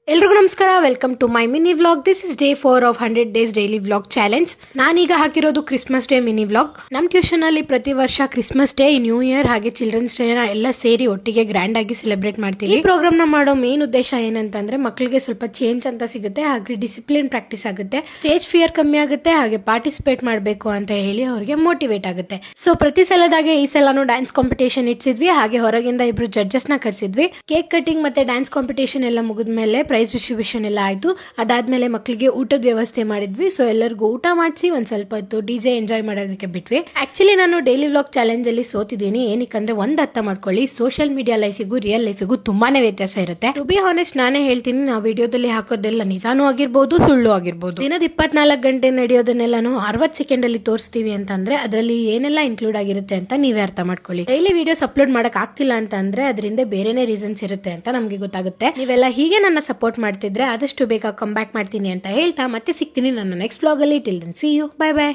ಎಲ್ರಿಗೂ ನಮಸ್ಕಾರ. Welcome to my mini vlog. This is day 4 of 100 days daily vlog challenge. ನಾನೀಗ ಹಾಕಿರೋದು Christmas day mini vlog. ನಮ್ಮ tuition ಅಲ್ಲಿ ಪ್ರತಿ ವರ್ಷ ಕ್ರಿಸ್ಮಸ್ ಡೇ, ನ್ಯೂ ಇಯರ್ ಹಾಗೆ ಚಿಲ್ಡ್ರನ್ಸ್ ಡೇ ಎಲ್ಲ ಸೇರಿ ಒಟ್ಟಿಗೆ ಗ್ರ್ಯಾಂಡ್ ಆಗಿ ಸೆಲೆಬ್ರೇಟ್ ಮಾಡ್ತೀವಿ. ಈ ಪ್ರೋಗ್ರಾಮ್ ನ ಮಾಡೋ ಮೇನ್ ಉದ್ದೇಶ ಏನಂತಂದ್ರೆ ಮಕ್ಕಳಿಗೆ ಸ್ವಲ್ಪ ಚೇಂಜ್ ಅಂತ ಸಿಗುತ್ತೆ, ಹಾಗೆ ಡಿಸಿಪ್ಲಿನ್ ಪ್ರಾಕ್ಟೀಸ್ ಆಗುತ್ತೆ, ಸ್ಟೇಜ್ ಫಿಯರ್ ಕಮ್ಮಿ ಆಗುತ್ತೆ, ಹಾಗೆ ಪಾರ್ಟಿಸಿಪೇಟ್ ಮಾಡಬೇಕು ಅಂತ ಹೇಳಿ ಅವರಿಗೆ ಮೋಟಿವೇಟ್ ಆಗುತ್ತೆ. ಸೊ ಪ್ರತಿ ಸಲದಾಗೆ ಈ ಸಲನು ಡ್ಯಾನ್ಸ್ ಕಾಂಪಿಟೇಷನ್ ಇಟ್ಸಿದ್ವಿ, ಹಾಗೆ ಹೊರಗಿಂದ ಇಬ್ರು ಜಡ್ಜಸ್ ನ ಕರೆಸಿದ್ವಿ. ಕೇಕ್ ಕಟಿಂಗ್ ಮತ್ತೆ ಡ್ಯಾನ್ಸ್ ಕಾಂಪಿಟೇಷನ್ ಎಲ್ಲ ಮುಗಿದ್ಮೇಲೆ ಪ್ರೈಸ್ ಡಿಸ್ಟ್ರಿಬ್ಯೂಷನ್ ಎಲ್ಲ ಆಯ್ತು. ಅದಾದ್ಮೇಲೆ ಮಕ್ಕಳಿಗೆ ಊಟದ ವ್ಯವಸ್ಥೆ ಮಾಡಿದ್ವಿ. ಸೊ ಎಲ್ಲರಿಗೂ ಊಟ ಮಾಡಿಸಿ ಒಂದ್ ಸ್ವಲ್ಪ ಹೊತ್ತು ಡಿಜೆ ಎಂಜಾಯ್ ಮಾಡೋದಕ್ಕೆ ಬಿಟ್ವಿ. ಆಕ್ಚುಲಿ ನಾನು ಡೈಲಿ ವ್ಲಾಗ್ ಚಾಲೆಂಜ್ ಅಲ್ಲಿ ಸೋತಿದ್ದೀನಿ. ಏನಕ್ಕಂದ್ರೆ ಅರ್ಥ ಮಾಡ್ಕೊಳ್ಳಿ, ಸೋಷಿಯಲ್ ಮೀಡಿಯಾ ಲೈಫಿಗೂ ರಿಯಲ್ ಲೈಫಿಗೂ ತುಂಬಾನೇ ವ್ಯತ್ಯಾಸ ಇರುತ್ತೆ. ಟು ಬಿ ಹಾನೆಸ್ಟ್ ನಾನೇ ಹೇಳ್ತೀನಿ, ನಾವು ವಿಡಿಯೋದಲ್ಲಿ ಹಾಕೋದೆಲ್ಲ ನಿಜಾನೂ ಆಗಿರ್ಬೋದು, ಸುಳ್ಳು ಆಗಿರ್ಬೋದು. ದಿನದ 24 ಗಂಟೆ ನಡೆಯೋದನ್ನೆಲ್ಲಾನು 60 ಸೆಕೆಂಡ್ ಅಲ್ಲಿ ತೋರಿಸ್ತೀವಿ ಅಂತಂದ್ರೆ ಅದರಲ್ಲಿ ಏನೆಲ್ಲ ಇನ್ಕ್ಲೂಡ್ ಆಗಿರುತ್ತೆ ಅಂತ ನೀವೇ ಅರ್ಥ ಮಾಡ್ಕೊಳ್ಳಿ. ಡೈಲಿ ವಿಡಿಯೋಸ್ ಅಪ್ಲೋಡ್ ಮಾಡಕ್ ಆಗ್ತಿಲ್ಲ ಅಂತಂದ್ರೆ ಅದರಿಂದ ಬೇರೆನೇ ರೀಸನ್ಸ್ ಇರುತ್ತೆ ಅಂತ ನಮ್ಗೆ ಗೊತ್ತಾಗುತ್ತೆ. ನೀವೆಲ್ಲ ಹೀಗೆ ನನ್ನ ಸಪೋರ್ಟ್ ಮಾಡ್ತಿದ್ರೆ ಆದಷ್ಟು ಬೇಗ ಕಮ್ ಬ್ಯಾಕ್ ಮಾಡ್ತೀನಿ ಅಂತ ಹೇಳ್ತಾ ಮತ್ತೆ ಸಿಗ್ತೀನಿ ನನ್ನ ನೆಕ್ಸ್ಟ್ ವ್ಲಾಗ್ ಅಲ್ಲಿ. Till then see you, bye by.